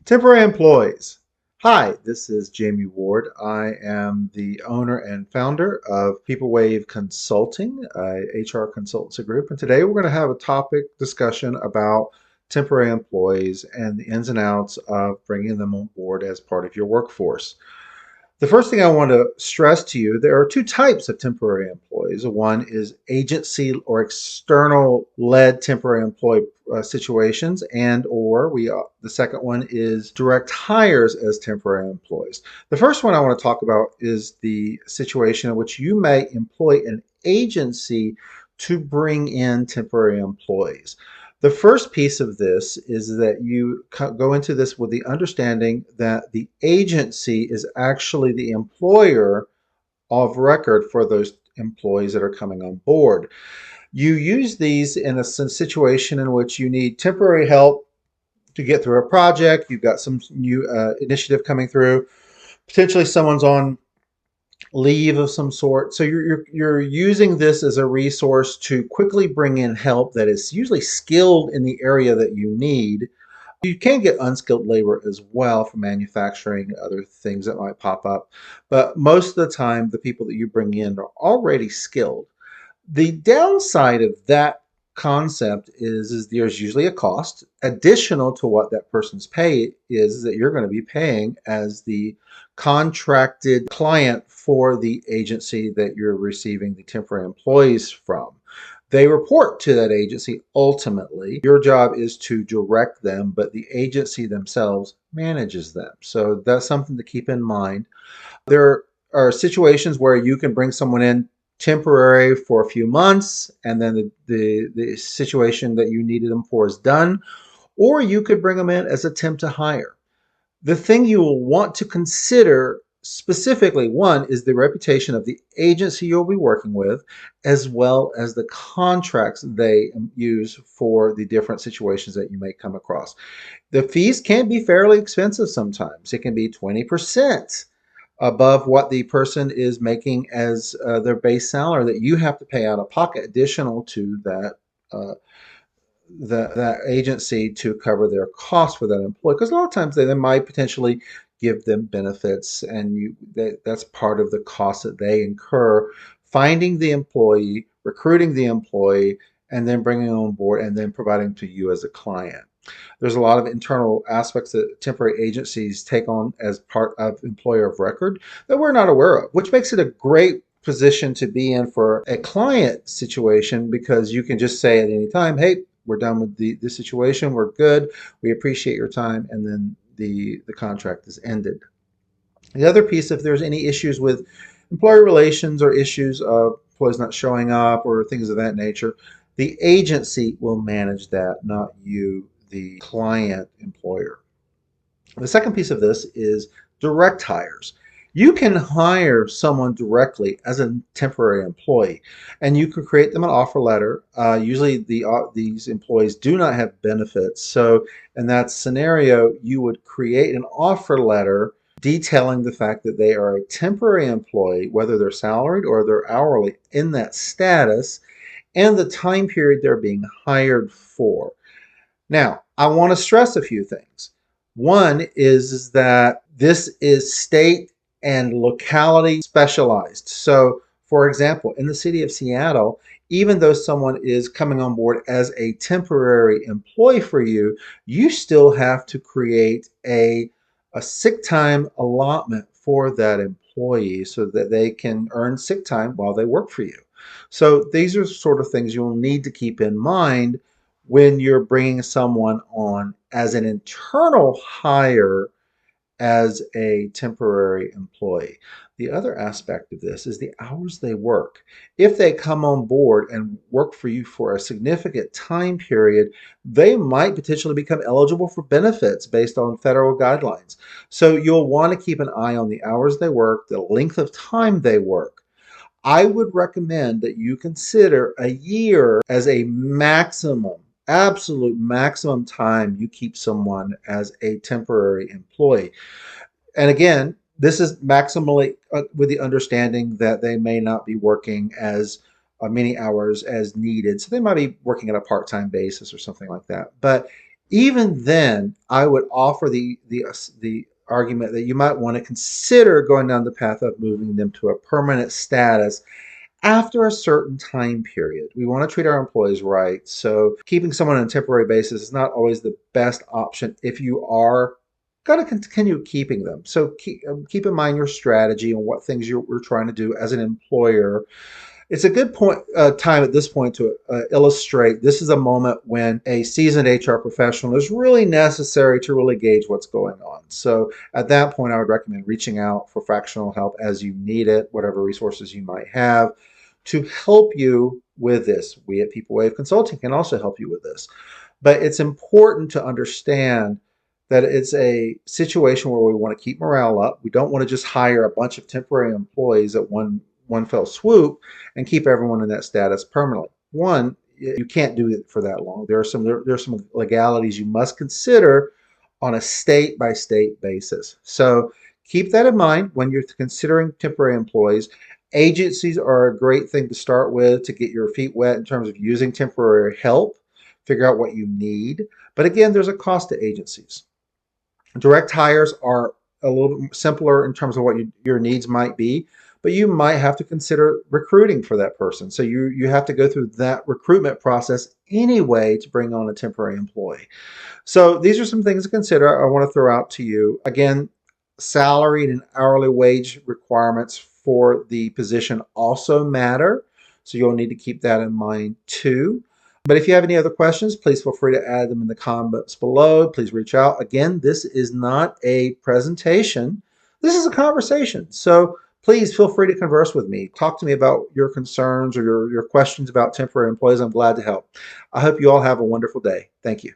Temporary employees. Hi, this is Jamie Ward. I am the owner and founder of People Wave Consulting, a HR consultancy group. And today we're going to have a topic discussion about temporary employees and the ins and outs of bringing them on board as part of your workforce. The first thing I want to stress to you, there are two types of temporary employees. One is agency or external led temporary employee situations, and or the second one is direct hires as temporary employees. The first one I want to talk about is the situation in which you may employ an agency to bring in temporary employees. The first piece of this is that you go into this with the understanding that the agency is actually the employer of record for those employees that are coming on board. You use these in a situation in which you need temporary help to get through a project. You've got some new initiative coming through. Potentially someone's on leave of some sort. So you're using this as a resource to quickly bring in help that is usually skilled in the area that you need. You can get unskilled labor as well for manufacturing, other things that might pop up. But most of the time, the people that you bring in are already skilled. The downside of that concept is there's usually a cost additional to what that person's pay is that you're going to be paying as the contracted client for the agency that you're receiving the temporary employees from. They report to that agency ultimately. Your job is to direct them, but the agency themselves manages them. So that's something to keep in mind. There are situations where you can bring someone in temporary for a few months and then the situation that you needed them for is done, or you could bring them in as a temp to hire. The thing you will want to consider specifically, one, is the reputation of the agency you'll be working with, as well as the contracts they use for the different situations that you may come across. The fees can be fairly expensive sometimes. It can be 20% above what the person is making as their base salary that you have to pay out of pocket additional to uh, that agency to cover their costs for that employee. Because a lot of times they might potentially give them benefits, and that's part of the cost that they incur finding the employee, recruiting the employee, and then bringing them on board and then providing to you as a client. There's a lot of internal aspects that temporary agencies take on as part of employer of record that we're not aware of, which makes it a great position to be in for a client situation because you can just say at any time, hey, we're done with the situation, we're good, we appreciate your time, and then the contract is ended. The other piece, if there's any issues with employer relations or issues of employees not showing up or things of that nature, the agency will manage that, not you, the client employer. The second piece of this is direct hires. You can hire someone directly as a temporary employee, and you can create them an offer letter. Usually, these employees do not have benefits, so in that scenario, you would create an offer letter detailing the fact that they are a temporary employee, whether they're salaried or they're hourly, in that status, and the time period they're being hired for. Now, I want to stress a few things. One is that this is state and locality specialized. So, for example, in the city of Seattle, even though someone is coming on board as a temporary employee for you, you still have to create a sick time allotment for that employee so that they can earn sick time while they work for you. So, these are sort of things you'll need to keep in mind when you're bringing someone on as an internal hire as a temporary employee. The other aspect of this is the hours they work. If they come on board and work for you for a significant time period, they might potentially become eligible for benefits based on federal guidelines. So you'll want to keep an eye on the hours they work, the length of time they work. I would recommend that you consider a year as a maximum, absolute maximum time you keep someone as a temporary employee. And again, this is maximally with the understanding that they may not be working as many hours as needed. So they might be working at a part time basis or something like that. But Even then, I would offer the argument that you might want to consider going down the path of moving them to a permanent status after a certain time period. We want to treat our employees right. So keeping someone on a temporary basis is not always the best option if you are going to continue keeping them. So keep in mind your strategy and what things you're trying to do as an employer. It's a good time at this point to illustrate this is a moment when a seasoned HR professional is really necessary to really gauge what's going on. So at that point, I would recommend reaching out for fractional help as you need it, whatever resources you might have to help you with this. We at People Wave Consulting can also help you with this. But it's important to understand that it's a situation where we want to keep morale up. We don't want to just hire a bunch of temporary employees at one fell swoop and keep everyone in that status permanently. One, you can't do it for that long. There are some legalities you must consider on a state by state basis. So keep that in mind when you're considering temporary employees. Agencies are a great thing to start with to get your feet wet in terms of using temporary help, figure out what you need. But again, there's a cost to agencies. Direct hires are a little bit simpler in terms of what your needs might be, but you might have to consider recruiting for that person. So you have to go through that recruitment process anyway to bring on a temporary employee. So these are some things to consider I want to throw out to you. Again, salary and hourly wage requirements for the position also matter. So you'll need to keep that in mind too. But if you have any other questions, please feel free to add them in the comments below. Please reach out. Again, this is not a presentation. This is a conversation. So please feel free to converse with me. Talk to me about your concerns or your questions about temporary employees. I'm glad to help. I hope you all have a wonderful day. Thank you.